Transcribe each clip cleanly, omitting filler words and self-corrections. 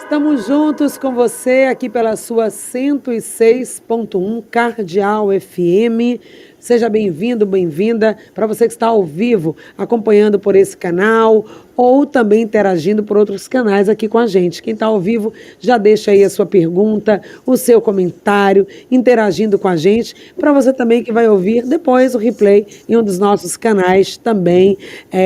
Estamos juntos com você aqui pela sua 106.1 Cardeal FM. Seja bem-vindo, bem-vinda. Para você que está ao vivo, acompanhando por esse canal ou também interagindo por outros canais aqui com a gente. Quem está ao vivo, já deixa aí a sua pergunta, o seu comentário, interagindo com a gente. Para você também que vai ouvir depois o replay em um dos nossos canais também,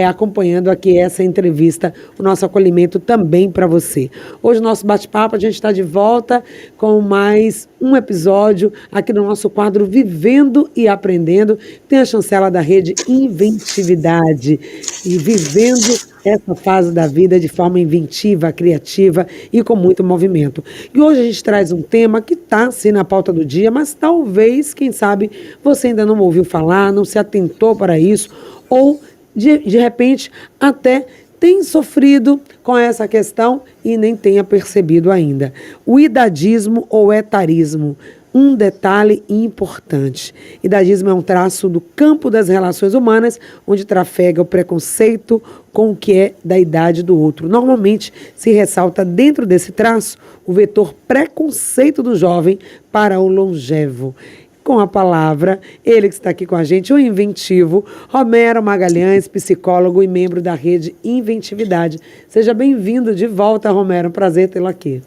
acompanhando aqui essa entrevista, o nosso acolhimento também para você. Hoje, o nosso bate-papo, a gente está de volta com mais um episódio aqui no nosso quadro Vivendo e Aprendendo. Tem a chancela da rede Inventividade. E vivendo essa fase da vida de forma inventiva, criativa e com muito movimento. E hoje a gente traz um tema que está, sim, na pauta do dia, mas talvez, quem sabe, você ainda não ouviu falar, não se atentou para isso, ou, de repente, até tem sofrido com essa questão e nem tenha percebido ainda. O idadismo ou etarismo. Um detalhe importante. Idadismo é um traço do campo das relações humanas, onde trafega o preconceito com o que é da idade do outro. Normalmente se ressalta dentro desse traço o vetor preconceito do jovem para o longevo. Com a palavra, ele que está aqui com a gente, o inventivo, Romero Magalhães, psicólogo e membro da rede Inventividade. Seja bem-vindo de volta, Romero. Um prazer tê-lo aqui.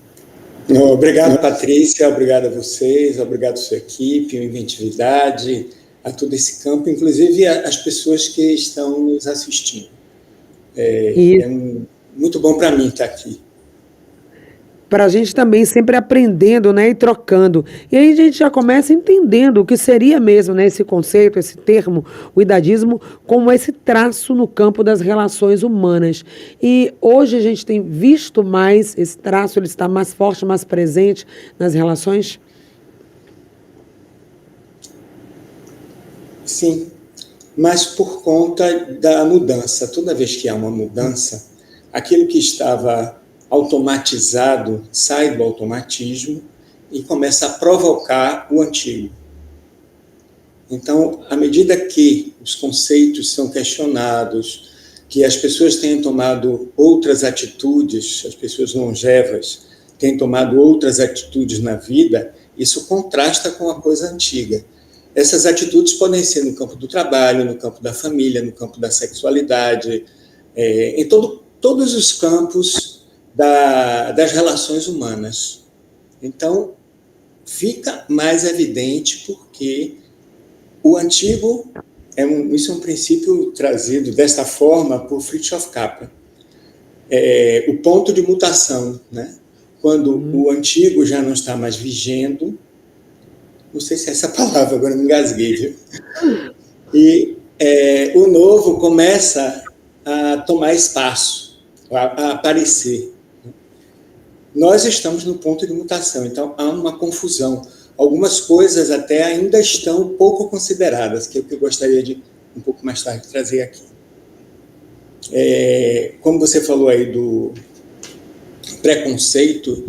Obrigado, Patrícia. Obrigado a vocês, obrigado à sua equipe, a Inventividade, a todo esse campo, inclusive as pessoas que estão nos assistindo. Muito bom para mim estar aqui. Para a gente também sempre aprendendo, né, e trocando. E aí a gente já começa entendendo o que seria mesmo, né, esse conceito, esse termo, o idadismo, como esse traço no campo das relações humanas. E hoje a gente tem visto mais esse traço, ele está mais forte, mais presente nas relações? Sim, mas por conta da mudança. Toda vez que há uma mudança, aquilo que estava automatizado sai do automatismo e começa a provocar o antigo. Então, à medida que os conceitos são questionados, que as pessoas têm tomado outras atitudes, as pessoas longevas têm tomado outras atitudes na vida, isso contrasta com a coisa antiga. Essas atitudes podem ser no campo do trabalho, no campo da família, no campo da sexualidade, em todos os campos das relações humanas. Então, fica mais evidente porque o antigo, isso é um princípio trazido desta forma por Fritjof Capra. O ponto de mutação, né? Quando o antigo já não está mais vigendo, não sei se é essa palavra, agora me engasguei, viu? E o novo começa a tomar espaço, a aparecer. Nós estamos no ponto de mutação, então há uma confusão. Algumas coisas até ainda estão pouco consideradas, que é o que eu gostaria de, um pouco mais tarde, trazer aqui. Como você falou aí do preconceito,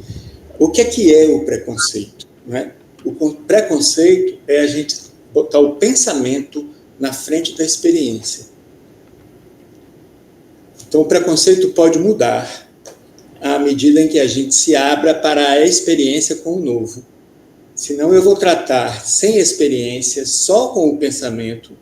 o que é o preconceito? Né? O preconceito é a gente botar o pensamento na frente da experiência. Então, o preconceito pode mudar à medida em que a gente se abra para a experiência com o novo. Senão eu vou tratar sem experiência, só com o pensamento,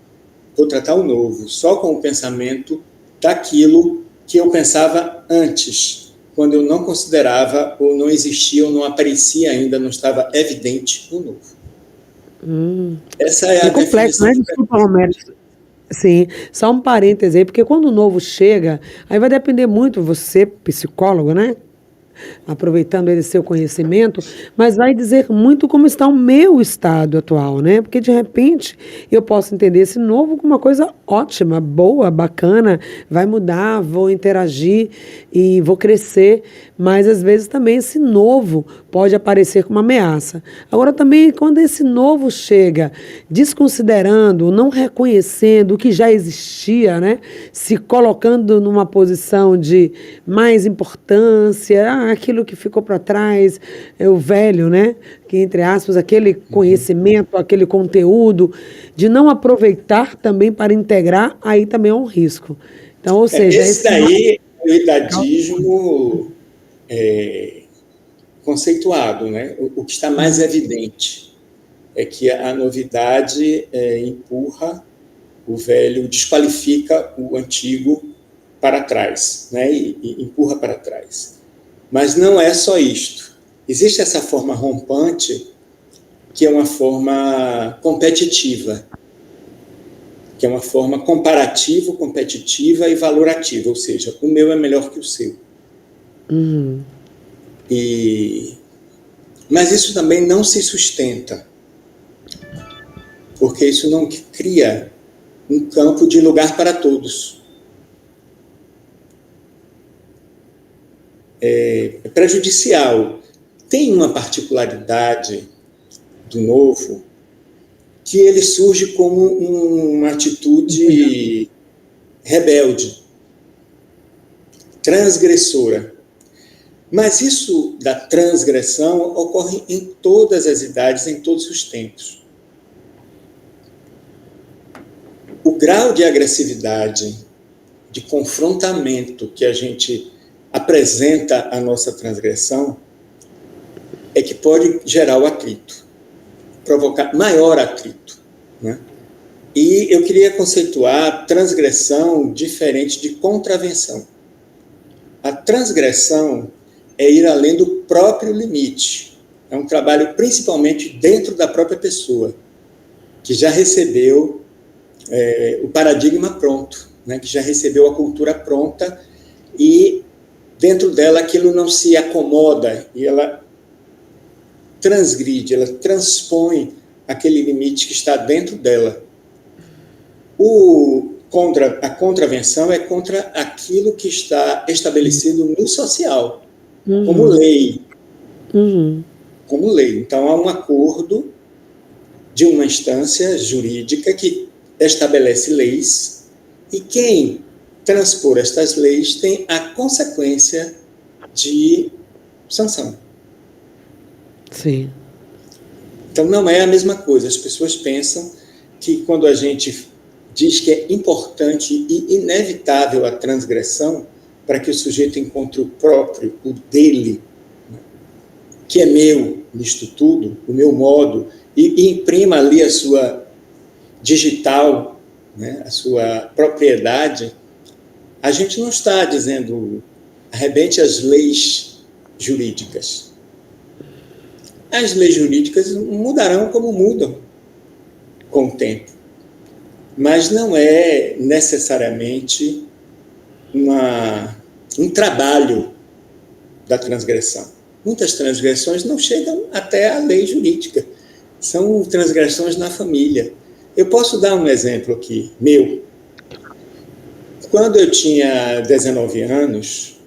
vou tratar o novo, só com o pensamento daquilo que eu pensava antes, quando eu não considerava, ou não existia, ou não aparecia ainda, não estava evidente o novo. Essa é a complexo, né? Desculpa, Romero. Sim, só um parêntese aí, porque quando o novo chega, aí vai depender muito, você, psicólogo, né? Aproveitando esse seu conhecimento, mas vai dizer muito como está o meu estado atual, né? Porque de repente eu posso entender esse novo como uma coisa ótima, boa, bacana, vai mudar, vou interagir e vou crescer, mas às vezes também esse novo pode aparecer como uma ameaça. Agora também quando esse novo chega desconsiderando, não reconhecendo o que já existia, né? Se colocando numa posição de mais importância, aquilo que ficou para trás, é o velho, né? Que, entre aspas, aquele conhecimento, aquele conteúdo, de não aproveitar também para integrar, aí também é um risco. Então, ou seja... Esse daí, o idadismo conceituado, né? O que está mais evidente é que a novidade empurra o velho, desqualifica o antigo para trás, né? E empurra para trás. Mas não é só isto. Existe essa forma rompante, que é uma forma competitiva, que é uma forma comparativa, competitiva e valorativa, ou seja, o meu é melhor que o seu. Mas isso também não se sustenta, porque isso não cria um campo de lugar para todos. É prejudicial. Tem uma particularidade do novo que ele surge como uma atitude rebelde, transgressora. Mas isso da transgressão ocorre em todas as idades, em todos os tempos. O grau de agressividade, de confrontamento que a gente apresenta à nossa transgressão é que pode gerar o atrito, provocar maior atrito, né? E eu queria conceituar transgressão diferente de contravenção. A transgressão é ir além do próprio limite. É um trabalho principalmente dentro da própria pessoa, que já recebeu o paradigma pronto, né? Que já recebeu a cultura pronta e dentro dela aquilo não se acomoda e ela transgride, ela transpõe aquele limite que está dentro dela. A contravenção é contra aquilo que está estabelecido no social, como lei. Como lei. Então, há um acordo de uma instância jurídica que estabelece leis e quem transpor estas leis tem a consequência de sanção. Sim. Então, não é a mesma coisa. As pessoas pensam que quando a gente diz que é importante e inevitável a transgressão para que o sujeito encontre o próprio, o dele, que é meu nisto tudo, o meu modo, e imprima ali a sua digital, né, a sua propriedade, a gente não está dizendo arrebente as leis jurídicas. As leis jurídicas mudarão como mudam com o tempo, mas não é necessariamente um trabalho da transgressão. Muitas transgressões não chegam até a lei jurídica, são transgressões na família. Eu posso dar um exemplo aqui, meu. Quando eu tinha 19 anos,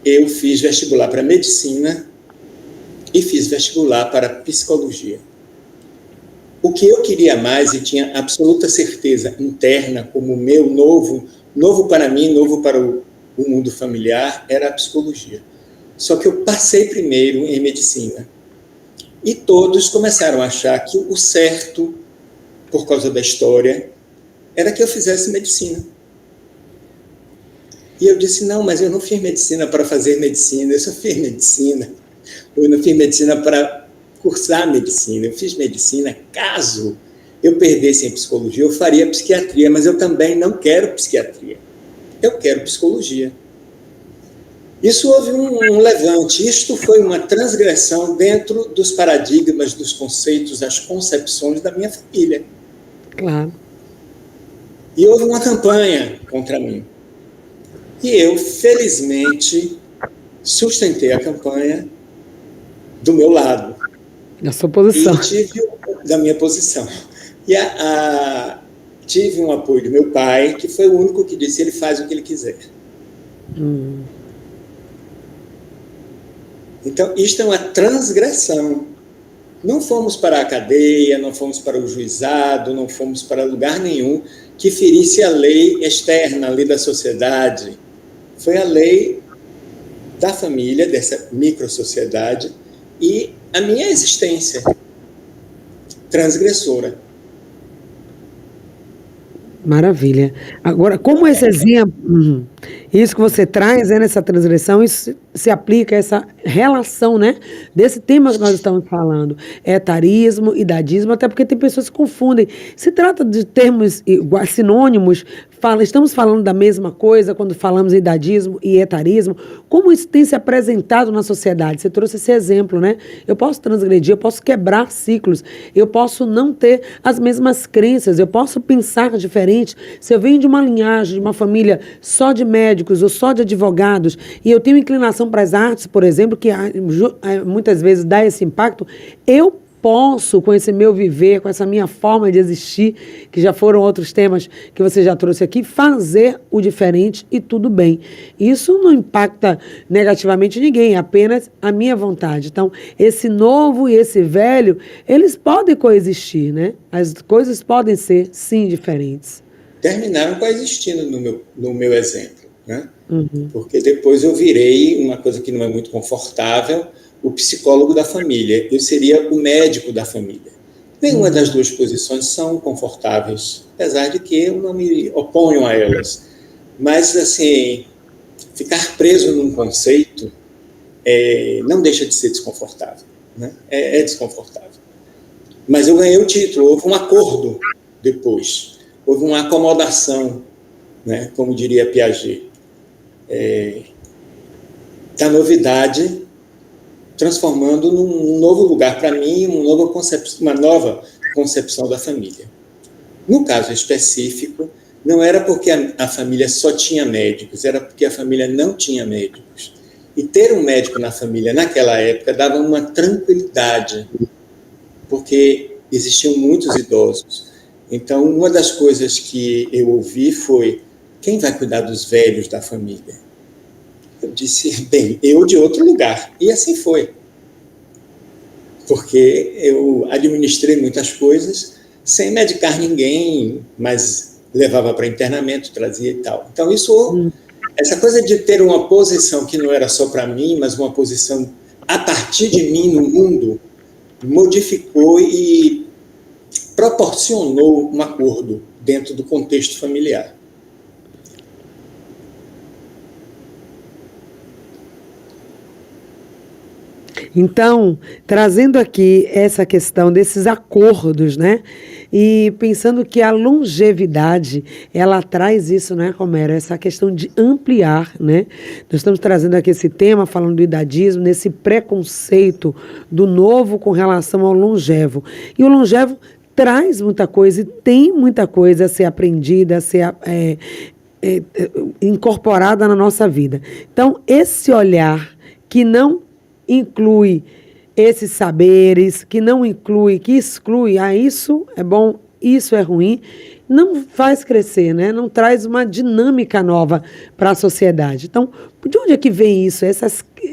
eu fiz vestibular para medicina e fiz vestibular para psicologia. O que eu queria mais e tinha absoluta certeza interna como meu novo para mim, novo para o mundo familiar, era a psicologia. Só que eu passei primeiro em medicina. E todos começaram a achar que o certo, por causa da história, era que eu fizesse medicina. E eu disse, não, mas eu não fiz medicina para fazer medicina, eu só fiz medicina. Eu não fiz medicina para cursar medicina, eu fiz medicina caso eu perdesse em psicologia, eu faria psiquiatria, mas eu também não quero psiquiatria, eu quero psicologia. Isso houve um levante, isto foi uma transgressão dentro dos paradigmas, dos conceitos, das concepções da minha família. Claro. E houve uma campanha contra mim. E eu, felizmente, sustentei a campanha do meu lado. Da sua posição. E tive da minha posição. E tive um apoio do meu pai, que foi o único que disse, ele faz o que ele quiser. Então, isto é uma transgressão. Não fomos para a cadeia, não fomos para o juizado, não fomos para lugar nenhum que ferisse a lei externa, a lei da sociedade. Foi a lei da família, dessa microsociedade, e a minha existência transgressora. Maravilha. Agora, como esse exemplo, isso que você traz, né, nessa transgressão, isso se aplica a essa relação, né, desse tema que nós estamos falando, etarismo, idadismo, até porque tem pessoas que confundem. Se trata de termos sinônimos, estamos falando da mesma coisa quando falamos em idadismo e etarismo, como isso tem se apresentado na sociedade? Você trouxe esse exemplo, né? Eu posso transgredir, eu posso quebrar ciclos, eu posso não ter as mesmas crenças, eu posso pensar diferente. Se eu venho de uma linhagem, de uma família só de médicos ou só de advogados, e eu tenho inclinação para as artes, por exemplo, que muitas vezes dá esse impacto, eu posso, com esse meu viver, com essa minha forma de existir, que já foram outros temas que você já trouxe aqui, fazer o diferente e tudo bem. Isso não impacta negativamente ninguém, é apenas a minha vontade. Então, esse novo e esse velho, eles podem coexistir, né? As coisas podem ser, sim, diferentes. Terminaram coexistindo no meu exemplo, né? Porque depois eu virei uma coisa que não é muito confortável, o psicólogo da família. Eu seria o médico da família. Nenhuma das duas posições são confortáveis, apesar de que eu não me oponho a elas. Mas, assim, ficar preso num conceito não deixa de ser desconfortável, né? É desconfortável. Mas eu ganhei o título, houve um acordo depois, houve uma acomodação, né? Como diria Piaget, da novidade, transformando num novo lugar para mim, uma nova concepção da família. No caso específico, não era porque a família só tinha médicos, era porque a família não tinha médicos. E ter um médico na família naquela época dava uma tranquilidade, porque existiam muitos idosos. Então, uma das coisas que eu ouvi foi: quem vai cuidar dos velhos da família? Eu disse: bem, eu de outro lugar. E assim foi. Porque eu administrei muitas coisas sem medicar ninguém, mas levava para internamento, trazia e tal. Então, essa coisa de ter uma posição que não era só para mim, mas uma posição a partir de mim no mundo, modificou e proporcionou um acordo dentro do contexto familiar. Então, trazendo aqui essa questão desses acordos, né? E pensando que a longevidade, ela traz isso, né, Romero? Essa questão de ampliar, né? Nós estamos trazendo aqui esse tema, falando do idadismo, nesse preconceito do novo com relação ao longevo. E o longevo traz muita coisa e tem muita coisa a ser aprendida, a ser incorporada na nossa vida. Então, esse olhar que não inclui esses saberes, que não inclui, que exclui, isso é bom, isso é ruim, não faz crescer, né? Não traz uma dinâmica nova para a sociedade. Então, de onde é que vem isso?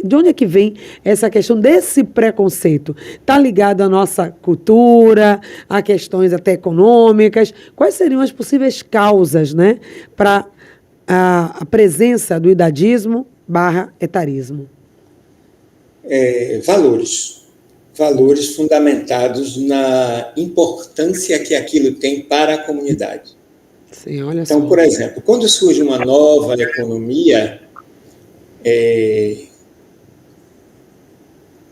De onde é que vem essa questão desse preconceito? Está ligado à nossa cultura, a questões até econômicas? Quais seriam as possíveis causas, né, para a presença do idadismo / etarismo? Valores fundamentados na importância que aquilo tem para a comunidade. Sim, olha então, só. Por exemplo, quando surge uma nova economia,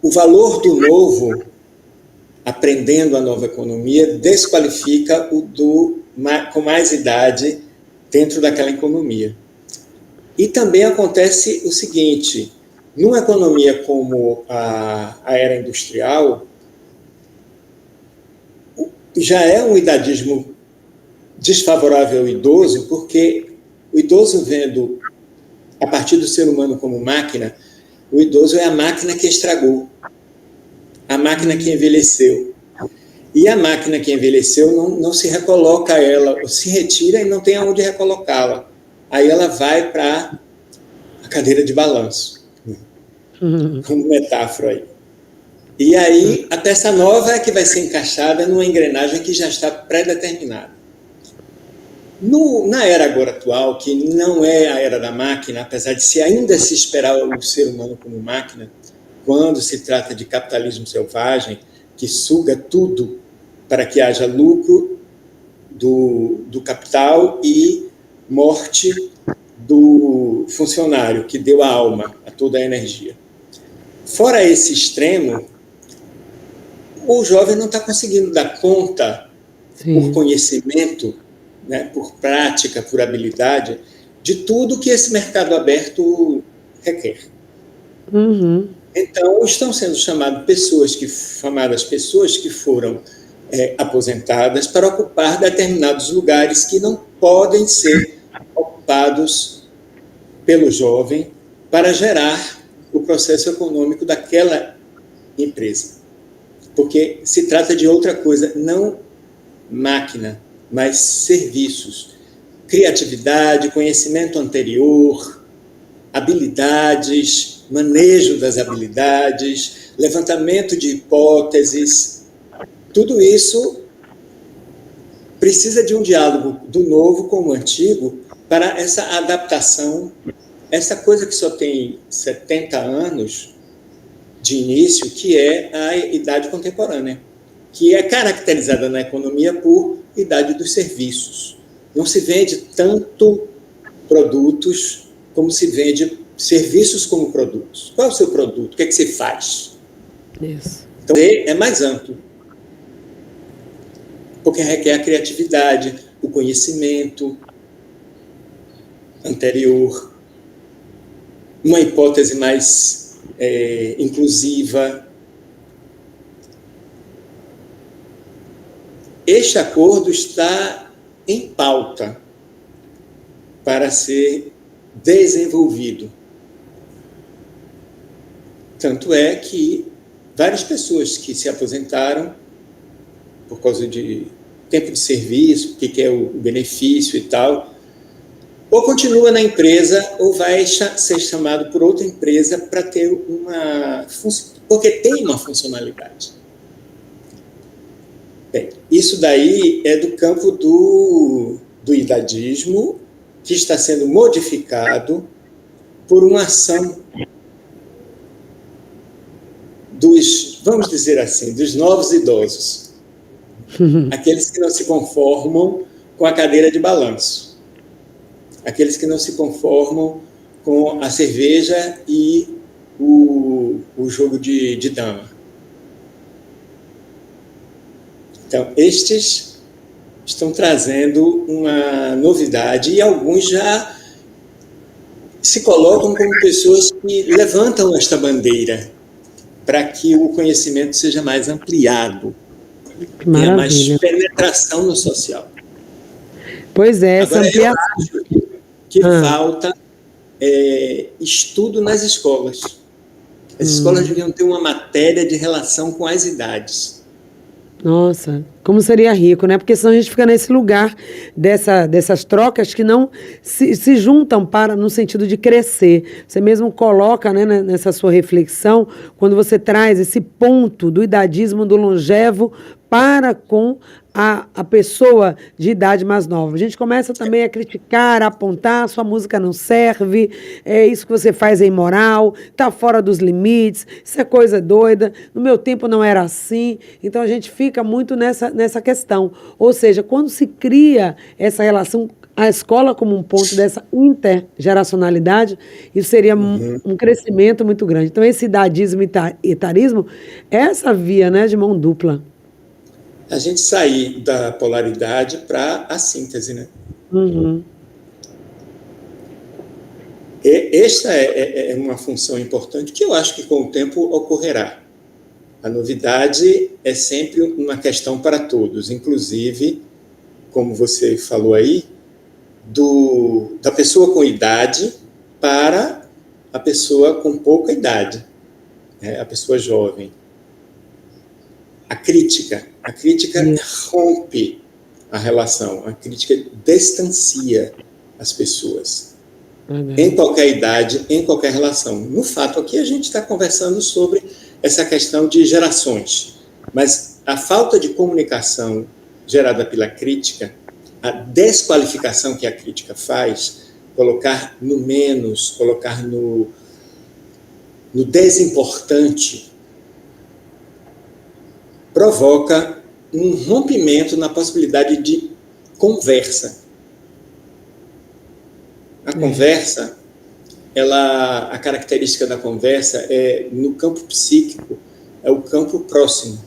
o valor do novo, aprendendo a nova economia, desqualifica o com mais idade dentro daquela economia. E também acontece o seguinte: numa economia como a era industrial, já é um idadismo desfavorável ao idoso, porque o idoso, vendo a partir do ser humano como máquina, o idoso é a máquina que estragou, a máquina que envelheceu. E a máquina que envelheceu não se recoloca ela, se retira e não tem aonde recolocá-la. Aí ela vai para a cadeira de balanço, como metáfora aí. E aí a peça nova é que vai ser encaixada numa engrenagem que já está pré-determinada. Na era agora atual, que não é a era da máquina, apesar de ainda se esperar o ser humano como máquina, quando se trata de capitalismo selvagem, que suga tudo para que haja lucro do capital e morte do funcionário, que deu a alma, a toda a energia. Fora esse extremo, o jovem não está conseguindo dar conta, por conhecimento, né, por prática, por habilidade, de tudo que esse mercado aberto requer. Uhum. Então, estão sendo chamadas pessoas que foram aposentadas para ocupar determinados lugares que não podem ser ocupados pelo jovem para gerar o processo econômico daquela empresa. Porque se trata de outra coisa, não máquina, mas serviços. Criatividade, conhecimento anterior, habilidades, manejo das habilidades, levantamento de hipóteses. Tudo isso precisa de um diálogo do novo com o antigo para essa adaptação, essa coisa que só tem 70 anos de início, que é a idade contemporânea, que é caracterizada na economia por idade dos serviços. Não se vende tanto produtos como se vende serviços como produtos. Qual é o seu produto? O que é que você faz? Isso. Então, é mais amplo, porque requer a criatividade, o conhecimento anterior, uma hipótese mais inclusiva. Este acordo está em pauta para ser desenvolvido. Tanto é que várias pessoas que se aposentaram por causa de tempo de serviço, o que é o benefício e tal, ou continua na empresa ou vai ser chamado por outra empresa para ter porque tem uma funcionalidade. Bem, isso daí é do campo do idadismo, que está sendo modificado por uma ação vamos dizer assim, dos novos idosos. Aqueles que não se conformam com a cadeira de balanço. Aqueles que não se conformam com a cerveja e o jogo de dama. Então, estes estão trazendo uma novidade e alguns já se colocam como pessoas que levantam esta bandeira para que o conhecimento seja mais ampliado, tenha mais penetração no social. Pois é, essa ampliação. Eu acho que falta estudo nas escolas. As escolas deviam ter uma matéria de relação com as idades. Nossa, como seria rico, né? Porque senão a gente fica nesse lugar dessas trocas que não se juntam no sentido de crescer. Você mesmo coloca, né, nessa sua reflexão, quando você traz esse ponto do idadismo, do longevo, para com a pessoa de idade mais nova. A gente começa também a criticar, a apontar, sua música não serve, isso que você faz é imoral, está fora dos limites, isso é coisa doida, no meu tempo não era assim. Então a gente fica muito nessa questão. Ou seja, quando se cria essa relação, a escola como um ponto dessa intergeracionalidade, isso seria um crescimento muito grande. Então esse idadismo e etarismo é essa via, né, de mão dupla. A gente sair da polaridade para a síntese, né? Uhum. Esta é uma função importante que eu acho que com o tempo ocorrerá. A novidade é sempre uma questão para todos, inclusive, como você falou aí, da pessoa com idade para a pessoa com pouca idade, né? A pessoa jovem. A crítica rompe a relação, a crítica distancia as pessoas, em qualquer idade, em qualquer relação. No fato aqui a gente está conversando sobre essa questão de gerações, mas a falta de comunicação gerada pela crítica, a desqualificação que a crítica faz, colocar no menos, colocar no desimportante, provoca um rompimento na possibilidade de conversa. A conversa, a característica da conversa no campo psíquico, é o campo próximo.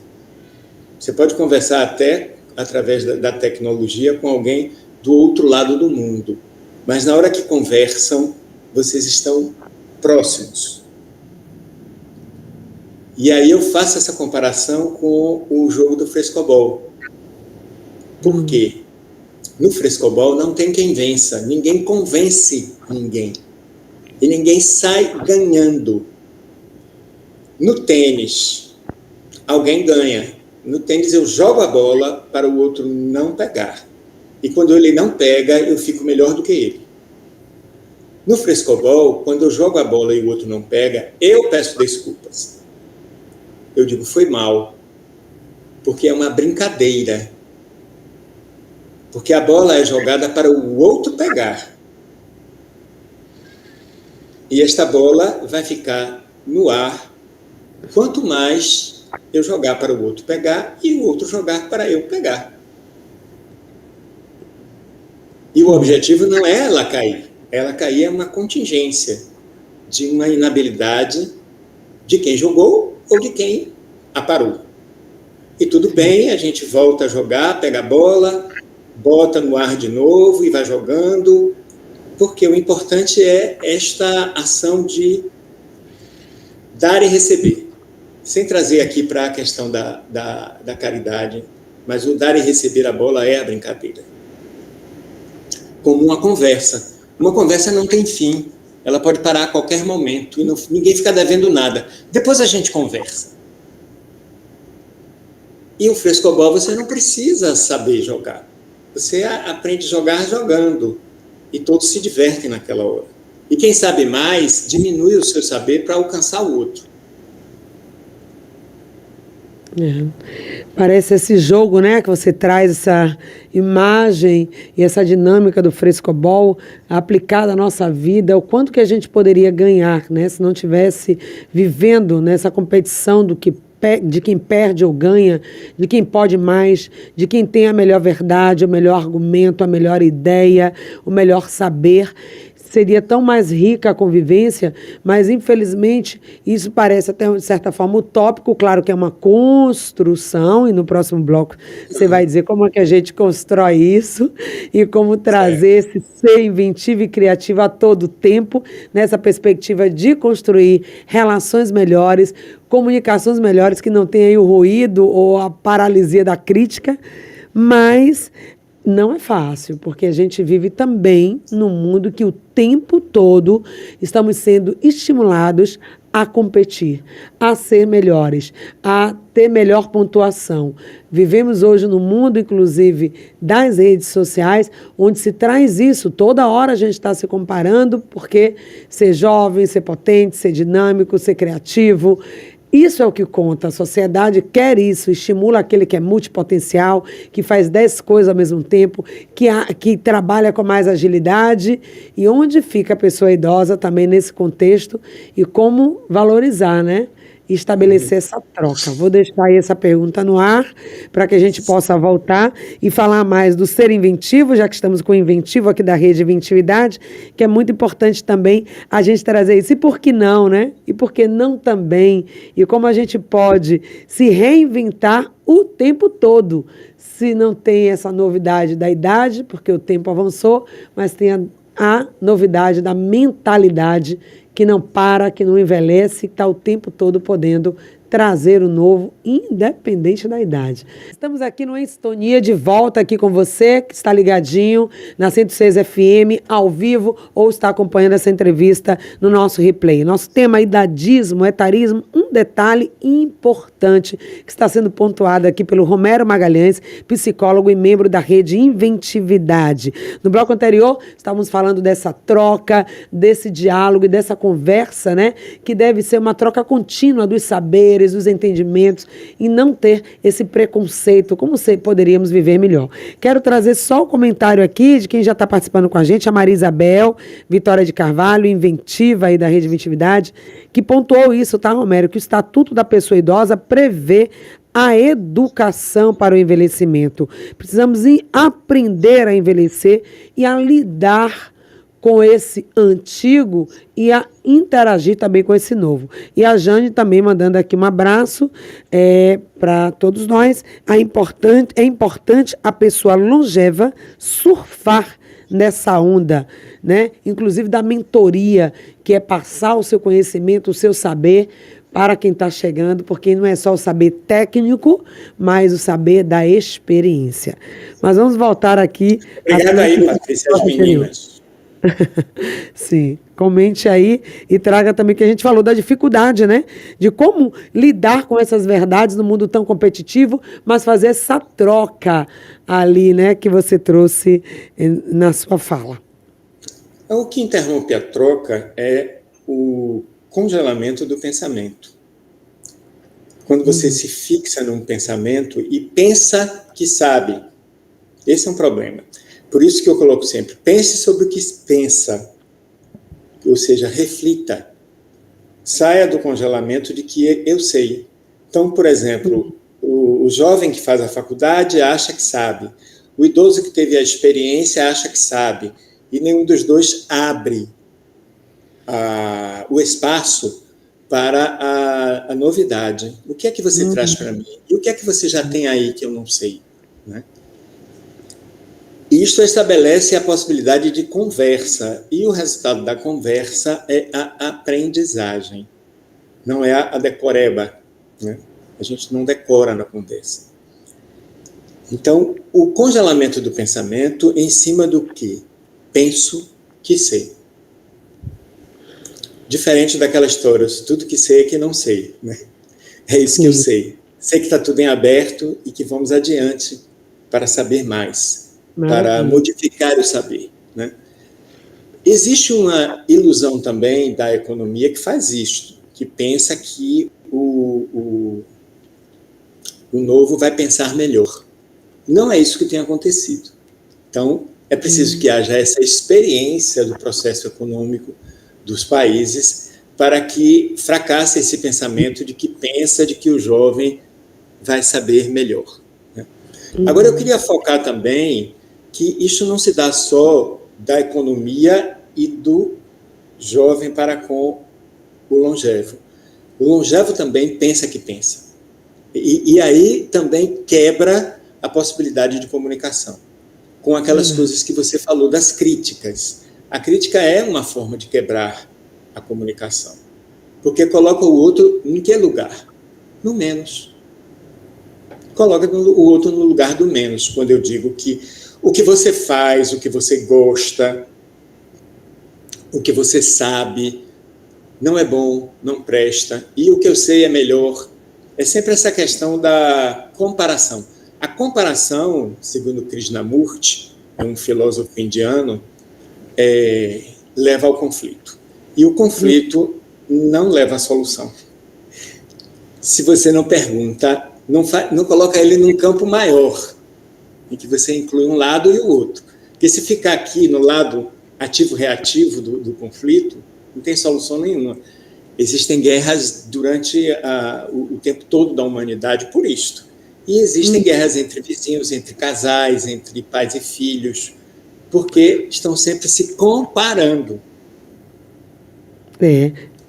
Você pode conversar até através da tecnologia com alguém do outro lado do mundo, mas na hora que conversam, vocês estão próximos. E aí eu faço essa comparação com o jogo do frescobol. Por quê? No frescobol não tem quem vença, ninguém convence ninguém. E ninguém sai ganhando. No tênis, alguém ganha. No tênis eu jogo a bola para o outro não pegar. E quando ele não pega, eu fico melhor do que ele. No frescobol, quando eu jogo a bola e o outro não pega, eu peço desculpas. Eu digo, foi mal. Porque é uma brincadeira. Porque a bola é jogada para o outro pegar. E esta bola vai ficar no ar quanto mais eu jogar para o outro pegar e o outro jogar para eu pegar. E o objetivo não é ela cair. Ela cair é uma contingência de uma inabilidade de quem jogou ou de quem a parou. E tudo bem, a gente volta a jogar, pega a bola, bota no ar de novo e vai jogando, porque o importante é esta ação de dar e receber. Sem trazer aqui para a questão da caridade, mas o dar e receber a bola é a brincadeira. Como uma conversa. Uma conversa não tem fim, ela pode parar a qualquer momento e ninguém fica devendo nada. Depois a gente conversa. E o frescobol você não precisa saber jogar. Você aprende a jogar jogando. E todos se divertem naquela hora. E quem sabe mais, diminui o seu saber para alcançar o outro. Parece esse jogo, né, que você traz essa imagem e essa dinâmica do frescobol aplicada à nossa vida, o quanto que a gente poderia ganhar, né, se não tivesse vivendo nessa competição de quem perde ou ganha, de quem pode mais, de quem tem a melhor verdade, o melhor argumento, a melhor ideia, o melhor saber. Seria tão mais rica a convivência, mas infelizmente isso parece até de certa forma utópico, claro que é uma construção, e no próximo bloco você vai dizer como é que a gente constrói isso e como trazer esse ser inventivo e criativo a todo tempo, nessa perspectiva de construir relações melhores, comunicações melhores, que não tenha aí o ruído ou a paralisia da crítica, mas não é fácil, porque a gente vive também num mundo que o tempo todo estamos sendo estimulados a competir, a ser melhores, a ter melhor pontuação. Vivemos hoje no mundo, inclusive, das redes sociais, onde se traz isso. Toda hora a gente está se comparando, porque ser jovem, ser potente, ser dinâmico, ser criativo, isso é o que conta. A sociedade quer isso, estimula aquele que é multipotencial, que faz 10 coisas ao mesmo tempo, que trabalha com mais agilidade. E onde fica a pessoa idosa também nesse contexto e como valorizar, né? E estabelecer essa troca. Vou deixar aí essa pergunta no ar para que a gente possa voltar e falar mais do ser inventivo, já que estamos com o inventivo aqui da Rede Inventividade, que é muito importante também a gente trazer isso. E por que não, né? E por que não também? E como a gente pode se reinventar o tempo todo, se não tem essa novidade da idade, porque o tempo avançou, mas tem a novidade da mentalidade que não para, que não envelhece, que está o tempo todo podendo trazer o novo, independente da idade. Estamos aqui no Em Sintonia, de volta aqui com você, que está ligadinho na 106 FM, ao vivo, ou está acompanhando essa entrevista no nosso replay. Nosso tema é idadismo, etarismo, um detalhe importante que está sendo pontuado aqui pelo Romero Magalhães, psicólogo e membro da Rede Inventividade. No bloco anterior, estávamos falando dessa troca, desse diálogo e dessa conversa, né, que deve ser uma troca contínua dos saberes, dos entendimentos, e não ter esse preconceito, como poderíamos viver melhor. Quero trazer só o comentário aqui de quem já está participando com a gente, a Maria Isabel Vitória de Carvalho, inventiva aí da Rede Inventividade, que pontuou isso, tá, Romero? Que o Estatuto da Pessoa Idosa prevê a educação para o envelhecimento. Precisamos aprender a envelhecer e a lidar com esse antigo e a interagir também com esse novo. E a Jane também mandando aqui um abraço para todos nós. É importante a pessoa longeva surfar nessa onda, né? Inclusive da mentoria, que é passar o seu conhecimento, o seu saber para quem está chegando, porque não é só o saber técnico, mas o saber da experiência. Mas vamos voltar aqui. Obrigado aí, Patrícia, as meninas. Sim, comente aí e traga também que a gente falou da dificuldade, né? De como lidar com essas verdades no mundo tão competitivo, mas fazer essa troca ali, né, que você trouxe na sua fala. O que interrompe a troca é o congelamento do pensamento. Quando você se fixa num pensamento e pensa que sabe, esse é um problema. Por isso que eu coloco sempre, pense sobre o que pensa, ou seja, reflita. Saia do congelamento de que eu sei. Então, por exemplo, o jovem que faz a faculdade acha que sabe. O idoso que teve a experiência acha que sabe. E nenhum dos dois abre o espaço para a novidade. O que é que você traz para mim? E o que é que você já tem aí que eu não sei? Né? Isto estabelece a possibilidade de conversa, e o resultado da conversa é a aprendizagem, não é a decoreba. Né? A gente não decora na conversa. Então, o congelamento do pensamento em cima do que? Penso que sei. Diferente daquela história, tudo que sei é que não sei. Né? É isso que eu sei. Sei que está tudo em aberto e que vamos adiante para saber mais. Para modificar o saber. Né? Existe uma ilusão também da economia que faz isto, que pensa que o novo vai pensar melhor. Não é isso que tem acontecido. Então, é preciso que haja essa experiência do processo econômico dos países para que fracasse esse pensamento de que pensa de que o jovem vai saber melhor. Né? Agora, eu queria focar também que isso não se dá só da economia e do jovem para com o longevo. O longevo também pensa que pensa. E aí também quebra a possibilidade de comunicação, com aquelas coisas que você falou das críticas. A crítica é uma forma de quebrar a comunicação, porque coloca o outro em que lugar? No menos. Coloca o outro no lugar do menos, quando eu digo que o que você faz, o que você gosta, o que você sabe, não é bom, não presta, e o que eu sei é melhor. É sempre essa questão da comparação. A comparação, segundo Krishnamurti, um filósofo indiano, leva ao conflito. E o conflito não leva à solução. Se você não pergunta, não coloca ele num campo maior, em que você inclui um lado e o outro. Porque se ficar aqui no lado ativo-reativo do conflito, não tem solução nenhuma. Existem guerras durante o tempo todo da humanidade por isto. E existem guerras entre vizinhos, entre casais, entre pais e filhos, porque estão sempre se comparando.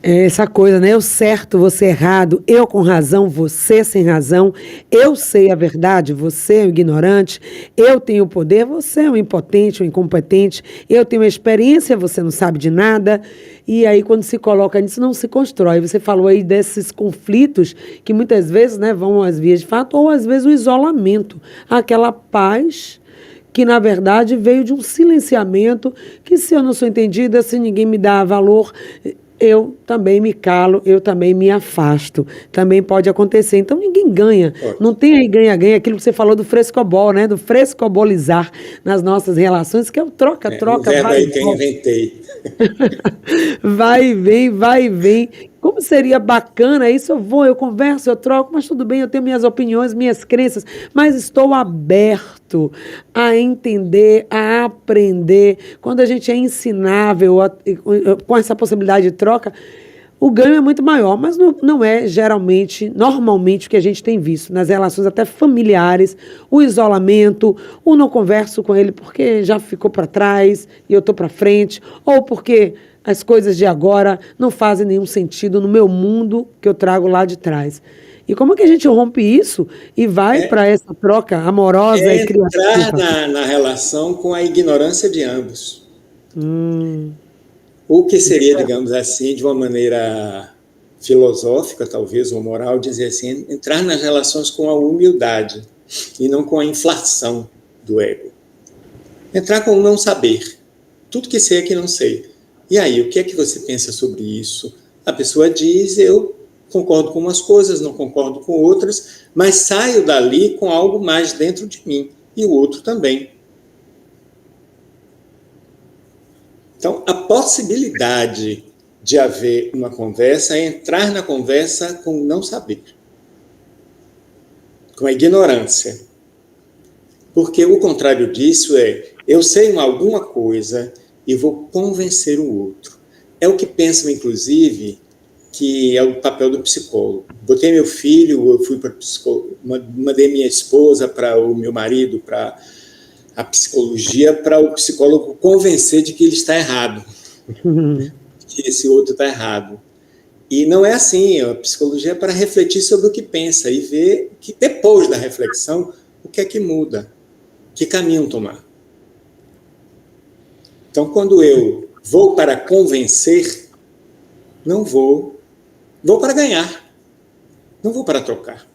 É essa coisa, né? Eu certo, você errado, eu com razão, você sem razão, eu sei a verdade, você é o ignorante, eu tenho o poder, você é o impotente, o incompetente, eu tenho a experiência, você não sabe de nada. E aí, quando se coloca nisso, não se constrói. Você falou aí desses conflitos que muitas vezes, né, vão às vias de fato, ou às vezes o isolamento, aquela paz que, na verdade, veio de um silenciamento, que se eu não sou entendida, se ninguém me dá valor, eu também me calo, eu também me afasto. Também pode acontecer. Então, ninguém ganha. Não tem aí ganha-ganha, aquilo que você falou do frescobol, né? Do frescobolizar nas nossas relações, que é o troca-troca. O verbo aí que eu inventei. Vai e vem, vai e vem. Como seria bacana isso? Eu converso, eu troco, mas tudo bem, eu tenho minhas opiniões, minhas crenças, mas estou aberto a entender, a aprender. Quando a gente é ensinável com essa possibilidade de troca, o ganho é muito maior, mas não é geralmente, normalmente, o que a gente tem visto nas relações até familiares, o isolamento, o não converso com ele porque já ficou para trás e eu estou para frente, ou porque as coisas de agora não fazem nenhum sentido no meu mundo que eu trago lá de trás. E como é que a gente rompe isso e vai para essa troca amorosa e É entrar criativa? na relação com a ignorância de ambos. Hum, O que seria, digamos assim, de uma maneira filosófica, talvez, ou moral, dizer assim, entrar nas relações com a humildade e não com a inflação do ego. Entrar com o não saber. Tudo que sei é que não sei. E aí, o que é que você pensa sobre isso? A pessoa diz, eu concordo com umas coisas, não concordo com outras, mas saio dali com algo mais dentro de mim. E o outro também. Então, a possibilidade de haver uma conversa é entrar na conversa com o não saber, com a ignorância. Porque o contrário disso é, eu sei alguma coisa e vou convencer o outro. É o que pensam, inclusive, que é o papel do psicólogo. Botei meu filho, eu fui para psicólogo, mandei minha esposa para o meu marido, para a psicologia, para o psicólogo convencer de que ele está errado, que esse outro está errado. E não é assim, a psicologia é para refletir sobre o que pensa e ver que depois da reflexão, o que é que muda, que caminho tomar. Então, quando eu vou para convencer, não vou para ganhar, não vou para trocar.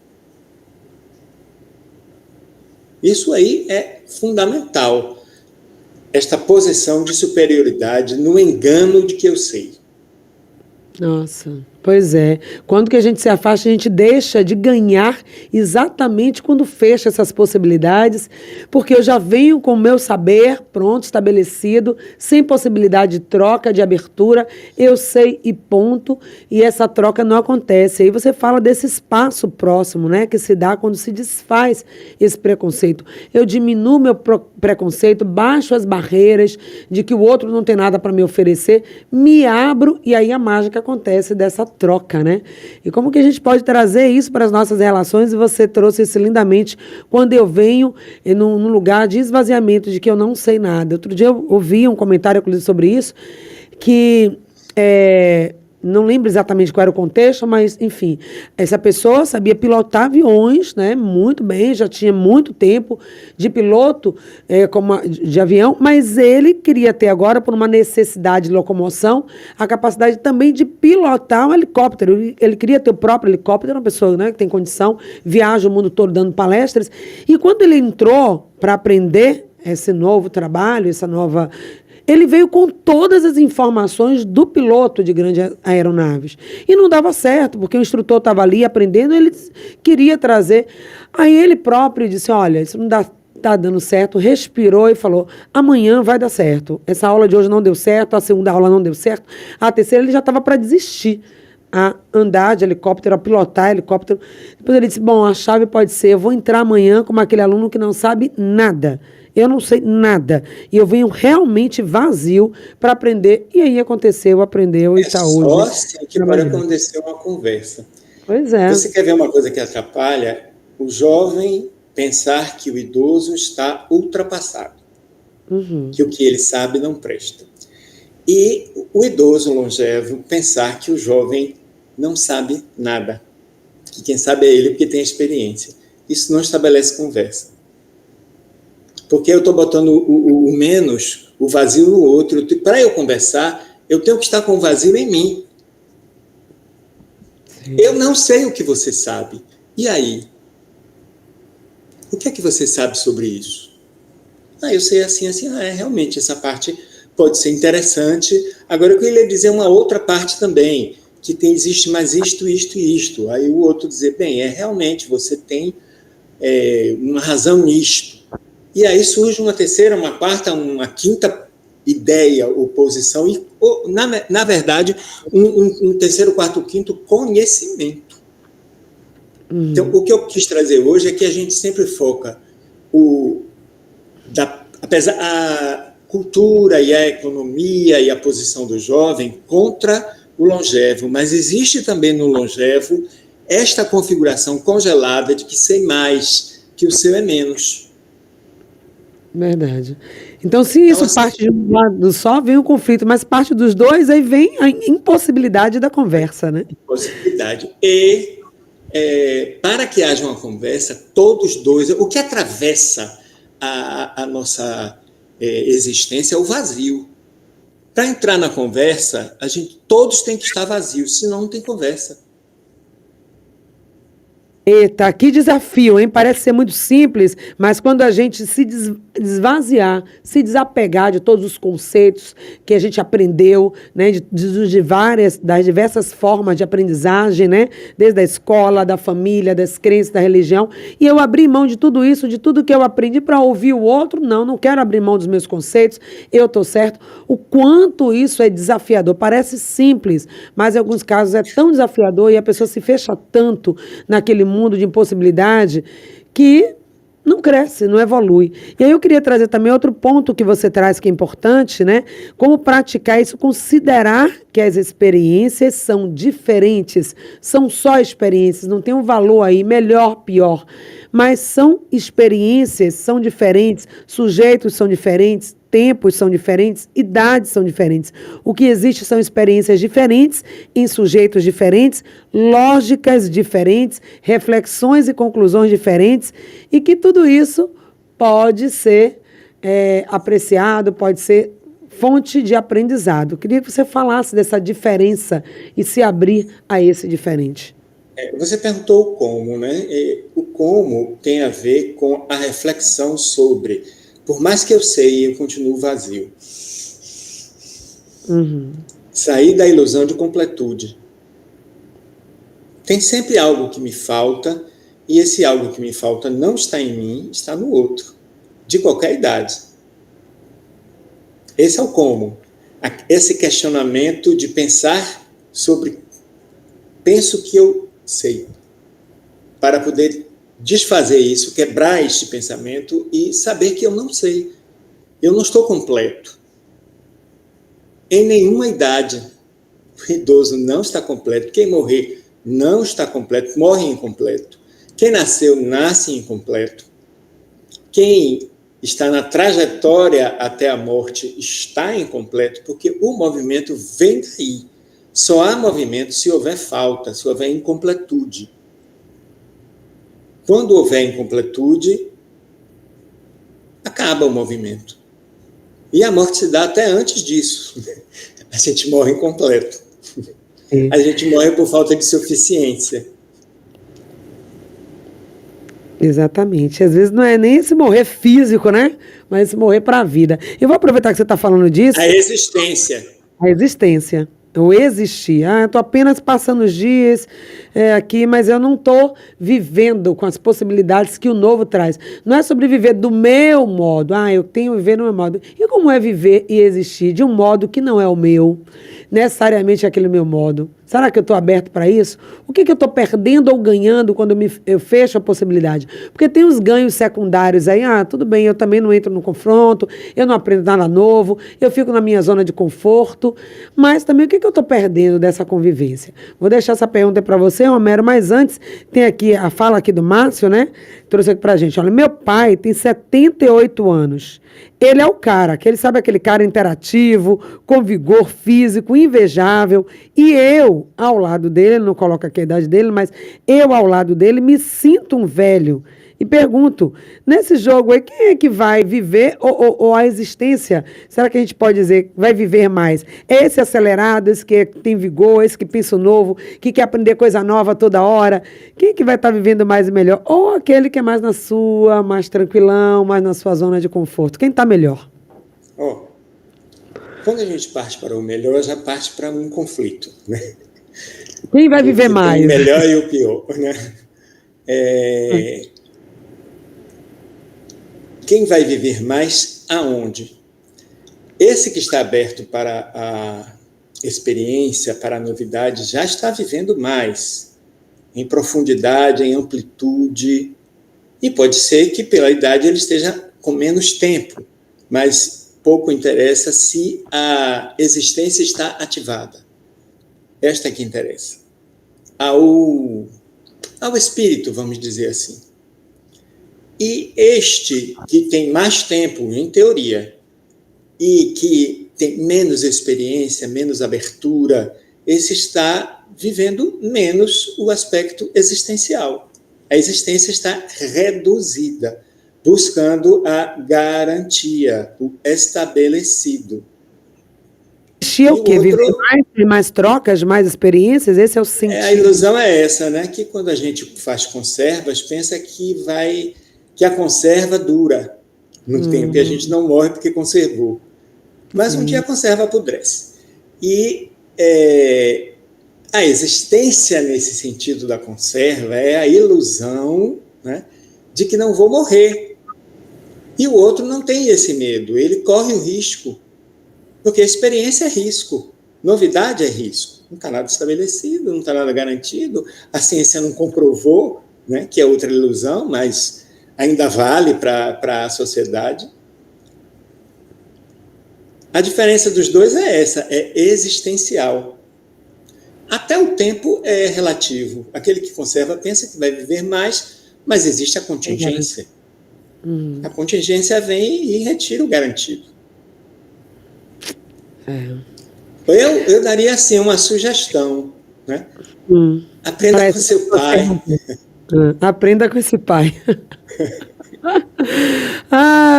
Isso aí é fundamental, esta posição de superioridade no engano de que eu sei. Nossa, pois é. Quando que a gente se afasta, a gente deixa de ganhar exatamente quando fecha essas possibilidades, porque eu já venho com o meu saber pronto, estabelecido, sem possibilidade de troca, de abertura, eu sei e ponto, e essa troca não acontece. Aí você fala desse espaço próximo, né, que se dá quando se desfaz esse preconceito. Eu diminuo meu preconceito, baixo as barreiras de que o outro não tem nada para me oferecer, me abro e aí a mágica acontece dessa troca, né? E como que a gente pode trazer isso para as nossas relações? E você trouxe isso lindamente quando eu venho num lugar de esvaziamento, de que eu não sei nada. Outro dia eu ouvi um comentário, inclusive, sobre isso, que não lembro exatamente qual era o contexto, mas, enfim, essa pessoa sabia pilotar aviões, né, muito bem, já tinha muito tempo de piloto de avião, mas ele queria ter agora, por uma necessidade de locomoção, a capacidade também de pilotar um helicóptero. Ele queria ter o próprio helicóptero, uma pessoa, né, que tem condição, viaja o mundo todo dando palestras, e quando ele entrou para aprender esse novo trabalho, essa nova... Ele veio com todas as informações do piloto de grandes aeronaves. E não dava certo, porque o instrutor estava ali aprendendo, ele queria trazer. Aí ele próprio disse, olha, isso não está dando certo, respirou e falou, amanhã vai dar certo. Essa aula de hoje não deu certo, a segunda aula não deu certo, a terceira ele já estava para desistir a andar de helicóptero, a pilotar helicóptero. Depois ele disse, bom, a chave pode ser, eu vou entrar amanhã como aquele aluno que não sabe nada. Eu não sei nada. E eu venho realmente vazio para aprender. E aí aconteceu, aprendeu e está hoje. Só assim que pode acontecer uma conversa. Pois é. Você quer ver uma coisa que atrapalha? O jovem pensar que o idoso está ultrapassado. Que o que ele sabe não presta. E o idoso longevo pensar que o jovem não sabe nada. Que quem sabe é ele porque tem experiência. Isso não estabelece conversa. Porque eu estou botando o menos, o vazio no outro. Para eu conversar, eu tenho que estar com o vazio em mim. Sim. Eu não sei o que você sabe. E aí? O que é que você sabe sobre isso? Eu sei assim, assim. Realmente, essa parte pode ser interessante. Agora, eu queria dizer uma outra parte também, que existe mais isto, isto e isto. Aí o outro dizer, bem, realmente, você tem uma razão nisto. E aí surge uma terceira, uma quarta, uma quinta ideia, oposição, e, na verdade, um terceiro, quarto, quinto conhecimento. Então, o que eu quis trazer hoje é que a gente sempre foca apesar a cultura e a economia e a posição do jovem contra o longevo, mas existe também no longevo esta configuração congelada de que sei mais, que o seu é menos. Verdade. Então, se Então, isso assim, parte de um lado só, vem o conflito, mas parte dos dois, aí vem a impossibilidade da conversa, né? possibilidade. E, para que haja uma conversa, todos dois, o que atravessa a nossa existência é o vazio. Para entrar na conversa, todos têm que estar vazios, senão não tem conversa. Eita, que desafio, hein? Parece ser muito simples, mas quando a gente se esvaziar, se desapegar de todos os conceitos que a gente aprendeu, né, das diversas formas de aprendizagem, né, desde a escola, da família, das crenças, da religião, e eu abrir mão de tudo isso, de tudo que eu aprendi para ouvir o outro, não quero abrir mão dos meus conceitos, eu estou certo. O quanto isso é desafiador, parece simples, mas em alguns casos é tão desafiador e a pessoa se fecha tanto naquele mundo de impossibilidade que não cresce, não evolui. E aí eu queria trazer também outro ponto que você traz que é importante, né? Como praticar isso, considerar que as experiências são diferentes, são só experiências, não tem um valor aí, melhor, pior, mas são experiências, são diferentes, sujeitos são diferentes, tempos são diferentes, idades são diferentes. O que existe são experiências diferentes, em sujeitos diferentes, lógicas diferentes, reflexões e conclusões diferentes, e que tudo isso pode ser apreciado, pode ser fonte de aprendizado. Queria que você falasse dessa diferença e se abrir a esse diferente. Você perguntou o como, né? O como tem a ver com a reflexão sobre, por mais que eu sei, eu continuo vazio. Sair da ilusão de completude. Tem sempre algo que me falta, e esse algo que me falta não está em mim, está no outro, de qualquer idade. Esse é o como. Esse questionamento de pensar sobre, penso que eu sei, para poder desfazer isso, quebrar este pensamento e saber que eu não sei. Eu não estou completo. Em nenhuma idade, o idoso não está completo. Quem morrer não está completo, morre incompleto. Quem nasceu, nasce incompleto. Quem está na trajetória até a morte está incompleto, porque o movimento vem daí. Só há movimento se houver falta, se houver incompletude. Quando houver incompletude, acaba o movimento. E a morte se dá até antes disso. A gente morre incompleto. A gente morre por falta de suficiência. Exatamente. Às vezes não é nem esse morrer físico, né? Mas esse morrer para a vida. Eu vou aproveitar que você está falando disso. A existência. A existência. O existir. Eu estou apenas passando os dias aqui, mas eu não estou vivendo com as possibilidades que o novo traz. Não é sobre viver do meu modo. Eu tenho que viver do meu modo. E como é viver e existir de um modo que não é o meu? Necessariamente aquele meu modo. Será que eu estou aberto para isso? O que eu estou perdendo ou ganhando quando eu fecho a possibilidade? Porque tem os ganhos secundários aí. Tudo bem, eu também não entro no confronto, eu não aprendo nada novo, eu fico na minha zona de conforto. Mas também o que eu estou perdendo dessa convivência? Vou deixar essa pergunta para você, Romero, mas antes tem aqui a fala aqui do Márcio, né? Trouxe aqui para a gente. Olha, meu pai tem 78 anos. Ele é o cara, sabe aquele cara interativo, com vigor físico, invejável. E eu, ao lado dele, ele não coloca aqui a idade dele, mas eu, ao lado dele, me sinto um velho. E pergunto, nesse jogo aí, quem é que vai viver ou a existência? Será que a gente pode dizer vai viver mais? Esse acelerado, esse que tem vigor, esse que pensa novo, que quer aprender coisa nova toda hora? Quem é que vai estar vivendo mais e melhor? Ou aquele que é mais na sua, mais tranquilão, mais na sua zona de conforto? Quem está melhor? Quando a gente parte para o melhor, já parte para um conflito, né? Quem vai viver mais? Tem o melhor e o pior, né? Quem vai viver mais aonde? Esse que está aberto para a experiência, para a novidade, já está vivendo mais, em profundidade, em amplitude, e pode ser que pela idade ele esteja com menos tempo, mas pouco interessa se a existência está ativada. esta é que interessa, ao espírito, vamos dizer assim. E este que tem mais tempo, em teoria, e que tem menos experiência, menos abertura, esse está vivendo menos o aspecto existencial. A existência está reduzida, buscando a garantia, o estabelecido. Existia o quê? Viver mais, ter mais trocas, mais experiências? Esse é o sentido. A ilusão é essa, né? Que quando a gente faz conservas, pensa que a conserva dura no tempo e a gente não morre porque conservou. Mas um dia a conserva apodrece. E a existência nesse sentido da conserva é a ilusão, né, de que não vou morrer. E o outro não tem esse medo, ele corre o risco. Porque a experiência é risco, novidade é risco. Não está nada estabelecido, não está nada garantido, a ciência não comprovou, né, que é outra ilusão, mas ainda vale para a sociedade. A diferença dos dois é essa, é existencial. Até o tempo é relativo. Aquele que conserva pensa que vai viver mais, mas existe a contingência. A contingência vem e retira o garantido. Eu daria assim uma sugestão, né? Aprenda com seu pai. Aprenda com esse pai.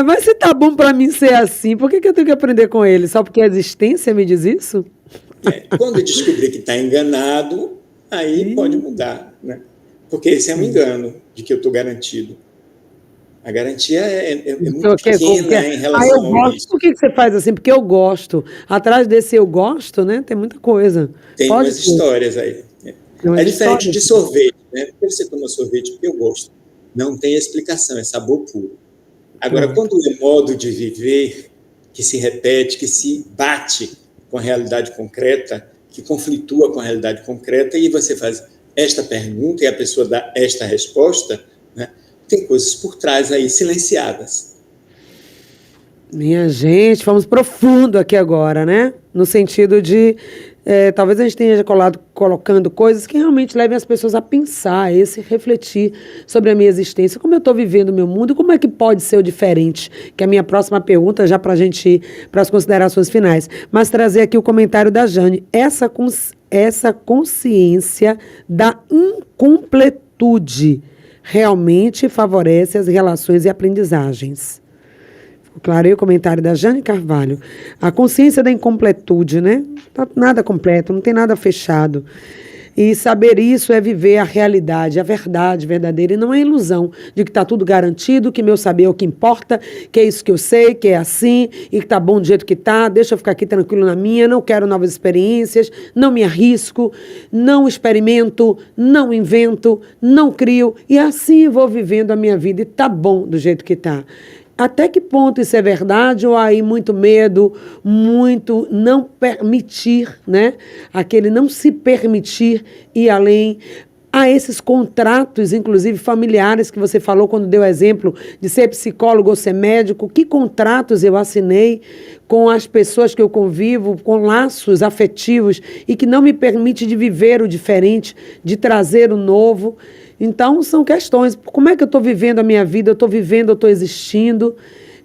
Mas se tá bom para mim ser assim, por que eu tenho que aprender com ele? Só porque a existência me diz isso? Quando descobrir que está enganado, aí pode mudar, né? Porque esse é um engano de que eu estou garantido. A garantia é muito pequena em relação ao risco. Por que você faz assim? Porque eu gosto. Atrás desse eu gosto, né? Tem muita coisa. Tem umas histórias aí. É diferente de sorvete, né? Por que você toma sorvete? Porque eu gosto. Não tem explicação, é sabor puro. Agora, quando é modo de viver que se repete, que se bate com a realidade concreta, que conflitua com a realidade concreta, e você faz esta pergunta e a pessoa dá esta resposta, né? Tem coisas por trás aí silenciadas. Minha gente, vamos profundo aqui agora, né? No sentido de, talvez a gente tenha colocando coisas que realmente levem as pessoas a pensar, refletir sobre a minha existência, como eu estou vivendo o meu mundo e como é que pode ser o diferente, que é a minha próxima pergunta, já para a gente ir para as considerações finais. Mas trazer aqui o comentário da Jane. Essa consciência da incompletude realmente favorece as relações e aprendizagens. Ficou claro aí o comentário da Jane Carvalho. A consciência da incompletude, né? Não está nada completo, não tem nada fechado. E saber isso é viver a realidade, a verdade verdadeira, e não é ilusão de que está tudo garantido, que meu saber é o que importa, que é isso que eu sei, que é assim, e que está bom do jeito que está, deixa eu ficar aqui tranquilo na minha, não quero novas experiências, não me arrisco, não experimento, não invento, não crio, e assim vou vivendo a minha vida, e está bom do jeito que está. Até que ponto isso é verdade ou aí muito medo, muito não permitir, né? Aquele não se permitir ir além. Há esses contratos, inclusive familiares, que você falou quando deu exemplo de ser psicólogo ou ser médico. Que contratos eu assinei com as pessoas que eu convivo, com laços afetivos e que não me permite de viver o diferente, de trazer o novo. Então, são questões. Como é que eu estou vivendo a minha vida? Eu estou vivendo, eu estou existindo?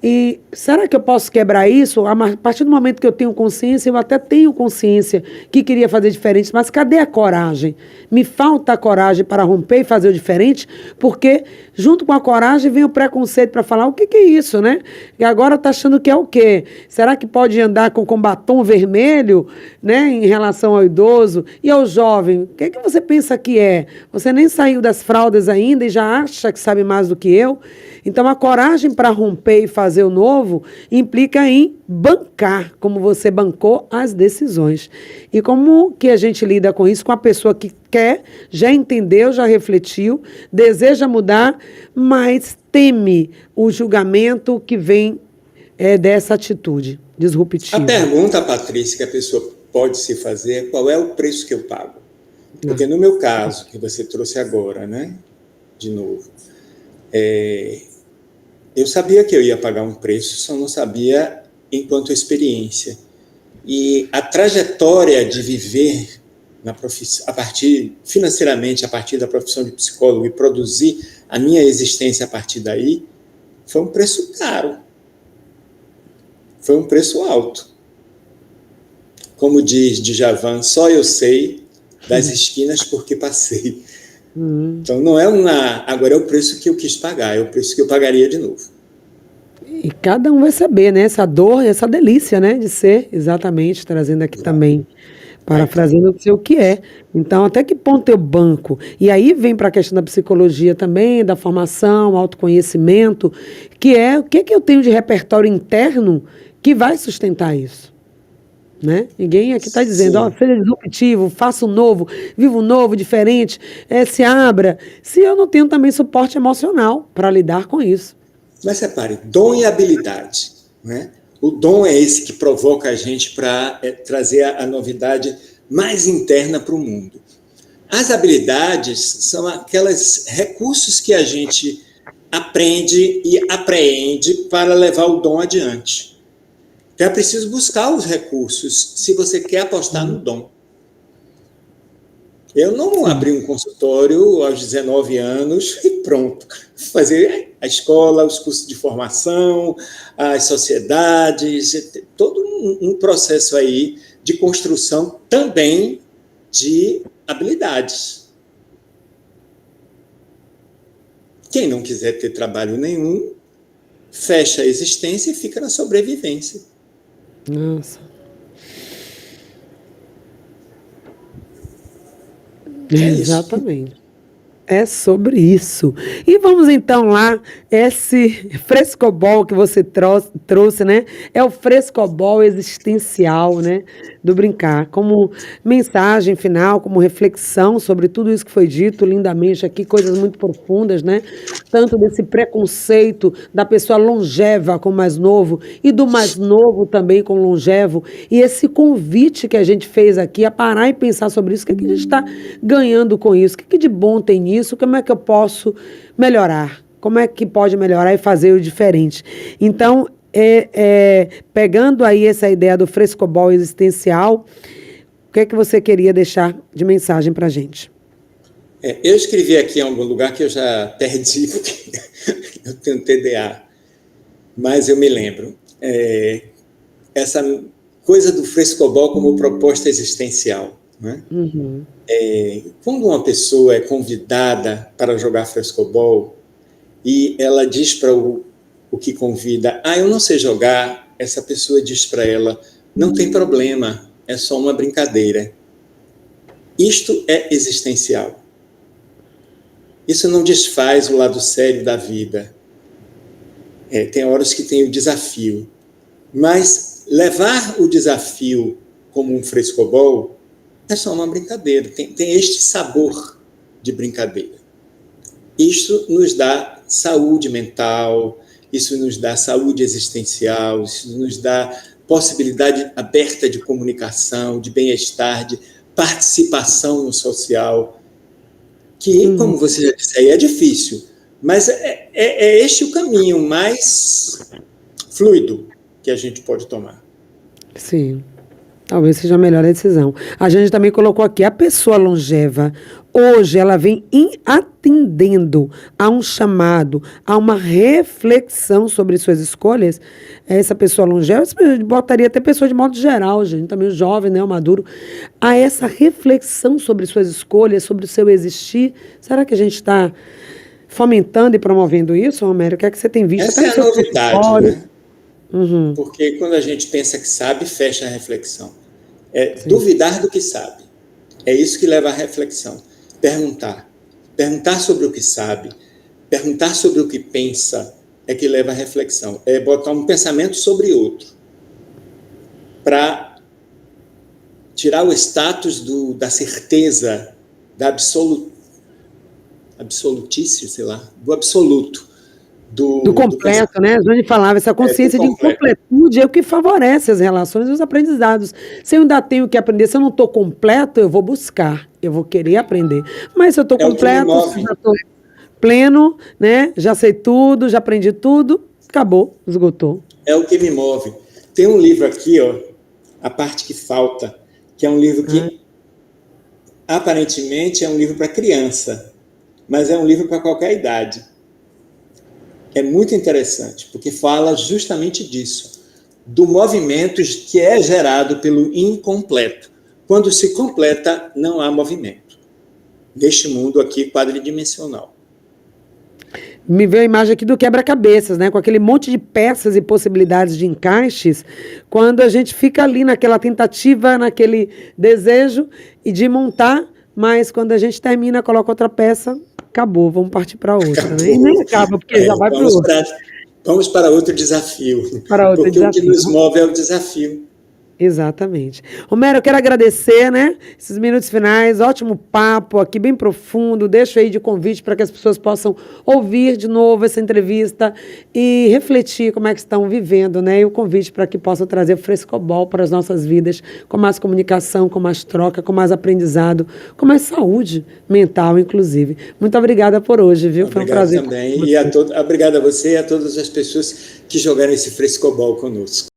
E será que eu posso quebrar isso? A partir do momento que eu tenho consciência, eu até tenho consciência que queria fazer diferente, mas cadê a coragem? Me falta a coragem para romper e fazer o diferente, porque junto com a coragem vem o preconceito para falar o que é isso, né? E agora está achando que é o quê? Será que pode andar com batom vermelho, né, em relação ao idoso? E ao jovem, o que você pensa que é? Você nem saiu das fraldas ainda e já acha que sabe mais do que eu? Então, a coragem para romper e fazer o novo implica em bancar, como você bancou as decisões. E como que a gente lida com isso? Com a pessoa que quer, já entendeu, já refletiu, deseja mudar, mas teme o julgamento que vem dessa atitude disruptiva. A pergunta, Patrícia, que a pessoa pode se fazer é qual é o preço que eu pago? Porque no meu caso, que você trouxe agora, né, de novo, eu sabia que eu ia pagar um preço, só não sabia enquanto experiência. E a trajetória de viver financeiramente a partir da profissão de psicólogo e produzir a minha existência a partir daí, foi um preço caro. Foi um preço alto. Como diz Djavan, só eu sei das esquinas porque passei. Então não é agora é o preço que eu quis pagar, é o preço que eu pagaria de novo. E cada um vai saber, né? Essa dor, essa delícia, né? De ser, exatamente, trazendo aqui também, parafraseando o seu que é. Então, até que ponto eu banco? E aí vem para a questão da psicologia também, da formação, autoconhecimento, que é o que eu tenho de repertório interno que vai sustentar isso. Né? Ninguém aqui está dizendo, seja disruptivo, faça um novo, viva um novo, diferente, se abra. Se eu não tenho também suporte emocional para lidar com isso. Mas repare, dom e habilidade. Né? O dom é esse que provoca a gente para trazer a novidade mais interna para o mundo. As habilidades são aqueles recursos que a gente aprende e apreende para levar o dom adiante. Então é preciso buscar os recursos se você quer apostar no dom. Eu não abri um consultório aos 19 anos e pronto. Fazer a escola, os cursos de formação, as sociedades, todo um processo aí de construção também de habilidades. Quem não quiser ter trabalho nenhum, fecha a existência e fica na sobrevivência. Nossa. Exatamente. É sobre isso. E vamos então lá, esse frescobol que você trouxe, né? É o frescobol existencial, né? Do brincar. Como mensagem final, como reflexão sobre tudo isso que foi dito lindamente aqui, coisas muito profundas, né? Tanto desse preconceito da pessoa longeva com o mais novo e do mais novo também com o longevo. E esse convite que a gente fez aqui a parar e pensar sobre isso. O que a gente está ganhando com isso? O que de bom tem nisso? Como é que eu posso melhorar? Como é que pode melhorar e fazer o diferente? Então, pegando aí essa ideia do frescobol existencial, o que é que você queria deixar de mensagem para a gente? Eu escrevi aqui em algum lugar que eu já perdi, porque eu tenho TDA, mas eu me lembro. Essa coisa do frescobol como proposta existencial. Né? Quando uma pessoa é convidada para jogar frescobol e ela diz para o que convida, eu não sei jogar, essa pessoa diz para ela, não tem problema, é só uma brincadeira. Isto é existencial. Isso não desfaz o lado sério da vida. Tem horas que tem o desafio, mas levar o desafio como um frescobol é só uma brincadeira, tem este sabor de brincadeira. Isso nos dá saúde mental, isso nos dá saúde existencial, isso nos dá possibilidade aberta de comunicação, de bem-estar, de participação no social, que, como você já disse aí, é difícil, mas é este o caminho mais fluido que a gente pode tomar. Sim. Talvez seja a melhor decisão. A gente também colocou aqui, a pessoa longeva, hoje ela vem atendendo a um chamado, a uma reflexão sobre suas escolhas. Essa pessoa longeva, botaria até pessoa de modo geral, gente, também o jovem, né, o maduro, a essa reflexão sobre suas escolhas, sobre o seu existir. Será que a gente está fomentando e promovendo isso, Romero? O que é que você tem visto? Essa é a novidade, né? Porque quando a gente pensa que sabe, fecha a reflexão. Duvidar do que sabe. É isso que leva à reflexão. Perguntar. Perguntar sobre o que sabe. Perguntar sobre o que pensa é que leva à reflexão. É botar um pensamento sobre outro. Para tirar o status da certeza, da absolutice, sei lá, do absoluto. Do completo, né? A gente falava, essa consciência de incompletude é o que favorece as relações e os aprendizados. Se eu ainda tenho que aprender, se eu não estou completo, eu vou buscar, eu vou querer aprender. Mas se eu estou completo, já estou pleno, né? Já sei tudo, já aprendi tudo, acabou, esgotou. É o que me move. Tem um livro aqui, A Parte que Falta, que é um livro que aparentemente é um livro para criança, mas é um livro para qualquer idade. É muito interessante, porque fala justamente disso, do movimento que é gerado pelo incompleto. Quando se completa, não há movimento. Neste mundo aqui quadridimensional. Me veio a imagem aqui do quebra-cabeças, né? Com aquele monte de peças e possibilidades de encaixes, quando a gente fica ali naquela tentativa, naquele desejo e de montar, mas quando a gente termina, coloca outra peça, acabou, vamos partir para outra, né? E nem acaba, porque já vai para outra. Vamos para outro desafio, Para outro porque desafio. o que nos move é o desafio. Exatamente. Romero, eu quero agradecer, né? Esses minutos finais, ótimo papo aqui, bem profundo. Deixo aí de convite para que as pessoas possam ouvir de novo essa entrevista e refletir como é que estão vivendo, né? E o convite para que possam trazer frescobol para as nossas vidas, com mais comunicação, com mais troca, com mais aprendizado, com mais saúde mental, inclusive. Muito obrigada por hoje, viu? Foi um prazer. Obrigado também. Obrigado a você e a todas as pessoas que jogaram esse frescobol conosco.